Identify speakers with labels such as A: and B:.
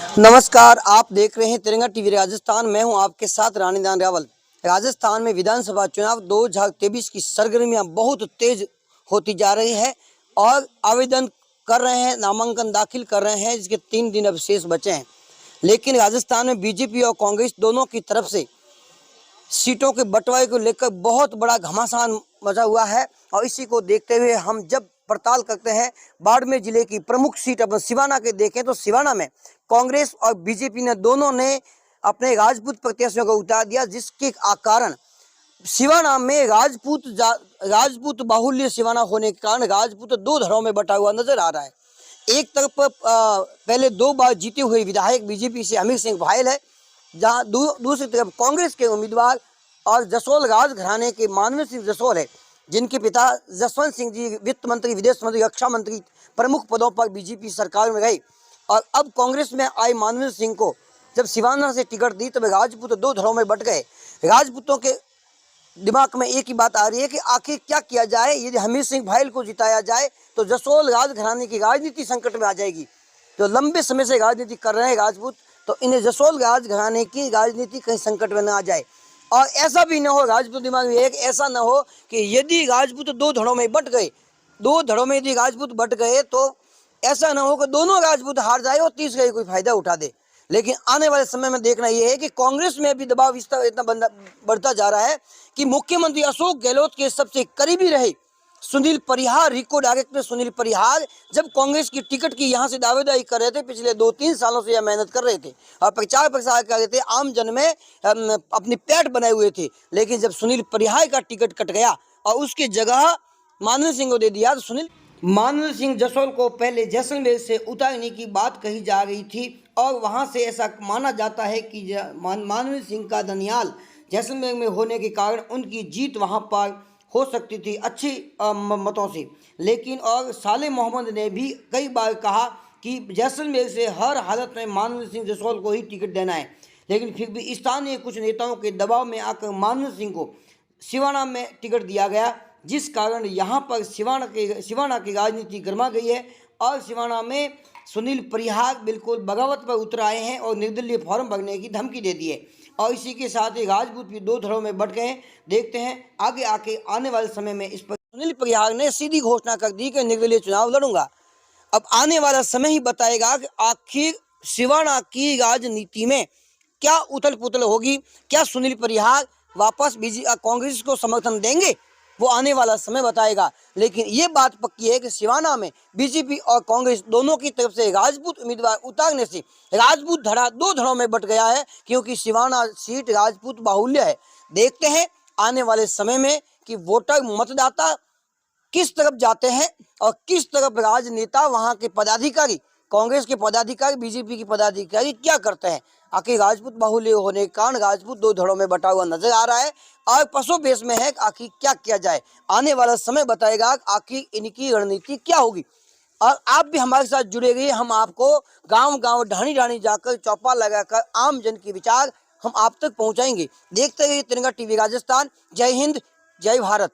A: नमस्कार, आप देख रहे हैं तिरंगा टीवी राजस्थान। मैं हूं आपके साथ रानीदान रावल। राजस्थान में विधानसभा चुनाव 2023 की सरगर्मियां बहुत तेज होती जा रही है और आवेदन कर रहे हैं, नामांकन दाखिल कर रहे हैं, जिसके 3 दिन अब शेष बचे हैं। लेकिन राजस्थान में बीजेपी और कांग्रेस दोनों की तरफ से सीटों के बंटवारे को लेकर बहुत बड़ा घमासान मचा हुआ है और इसी को देखते हुए हम जब पड़ताल करते हैं बाड़मेर जिले की प्रमुख सीट अपन सिवाना के देखें तो सिवाना में कांग्रेस और बीजेपी ने दोनों ने अपने राजपूत प्रत्याशियों को उतार दिया, जिसके कारण सिवाना में राजपूत बाहुल्य सिवाना होने के कारण राजपूत 2 धड़ों में बटा हुआ नजर आ रहा है। एक तरफ पहले 2 बार जीते हुए विधायक बीजेपी से अमित सिंह भायल है, जहां दूसरी तरफ कांग्रेस के उम्मीदवार और जसोल राज घराने के मानवेंद्र सिंह जसोल है, जिनके पिता जसवंत सिंह जी वित्त मंत्री, विदेश मंत्री, रक्षा मंत्री प्रमुख पदों पर बीजेपी सरकार में रहे। और अब कांग्रेस में आए मानवेंद्र सिंह को जब सिवाना से टिकट दी तब राजपूत 2 धड़ों में बट गए। राजपूतों के दिमाग में एक ही बात आ रही है कि आखिर क्या किया जाए। यदि अमित सिंह भायल को जिताया जाए तो जसोल राज घराने की राजनीति संकट में आ जाएगी। जो लंबे समय से राजनीति कर रहे हैं राजपूत, तो इन्हें जसोल राज घराने की राजनीति कहीं संकट में न आ जाए। और ऐसा भी न हो, राजपूत दिमाग में एक ऐसा न हो कि यदि राजपूत 2 धड़ों में बट गए, 2 धड़ों में यदि राजपूत बट गए तो ऐसा न हो कि दोनों राजपूत हार जाए और तीसरे कोई फायदा उठा दे। लेकिन आने वाले समय में देखना यह है कि कांग्रेस में भी दबाव इतना बढ़ता जा रहा है कि मुख्यमंत्री अशोक गहलोत के सबसे करीबी रहे सुनील परिहार, रिको डायरेक्टर सुनील परिहार, जब कांग्रेस की टिकट की यहाँ से दावेदारी कर रहे थे, पिछले 2-3 सालों से यह मेहनत कर रहे थे और प्रचार प्रसार कर रहे थे, आम जन में अपनी पैठ बनाए हुए थे। लेकिन जब सुनील परिहार का टिकट कट गया और उसकी जगह मानवेंद्र सिंह को दे दिया, तो मानवेंद्र सिंह जसोल को पहले जैसलमेर से उतारने की बात कही जा रही थी और वहां से ऐसा माना जाता है कि मानवेंद्र सिंह का दनियाल जैसलमेर में होने के कारण उनकी जीत वहां पर हो सकती थी अच्छी मतों से। लेकिन और साले मोहम्मद ने भी कई बार कहा कि जैसलमेर से हर हालत में मानवेंद्र सिंह जसोल को ही टिकट देना है। लेकिन फिर भी स्थानीय कुछ नेताओं के दबाव में आकर मानवेंद्र सिंह को सिवाना में टिकट दिया गया, जिस कारण यहाँ पर सिवाना की राजनीति गर्मा गई है और सिवाना में सुनील परिहार बिल्कुल बगावत पर उतर आए हैं और निर्दलीय फॉर्म भरने की धमकी दे दी है। और इसी के साथ ही राजपूत भी 2 धड़ों में बट गए। देखते हैं आगे आने वाले समय में इस पर सुनील परिहार ने सीधी घोषणा कर दी कि निर्दलीय चुनाव लड़ूंगा। अब आने वाला समय ही बताएगा कि आखिर सिवाना की राजनीति में क्या उथल पुथल होगी, क्या सुनील परिहार वापस कांग्रेस को समर्थन देंगे, वो आने वाला समय बताएगा। लेकिन ये बात पक्की है कि सिवाना में बीजेपी और कांग्रेस दोनों की तरफ से राजपूत उम्मीदवार उतारने से राजपूत धड़ा 2 धड़ों में बट गया है, क्योंकि सिवाना सीट राजपूत बाहुल्य है। देखते हैं आने वाले समय में कि वोटर मतदाता किस तरफ जाते हैं और किस तरफ राजनेता, वहां के पदाधिकारी, कांग्रेस के पदाधिकारी, बीजेपी के पदाधिकारी क्या करते हैं। आखिर राजपूत बाहुल्य होने के कारण राजपूत 2 धड़ों में बटा हुआ नजर आ रहा है और पसो बेस में है आखिर क्या किया जाए। आने वाला समय बताएगा आखिर इनकी रणनीति क्या होगी। और आप भी हमारे साथ जुड़े रहिए, हम आपको गांव ढाणी ढाणी जाकर चौपा लगाकर आम जन के विचार हम आप तक पहुंचाएंगे। देखते रहिए तिरंगा टीवी राजस्थान। जय हिंद, जय भारत।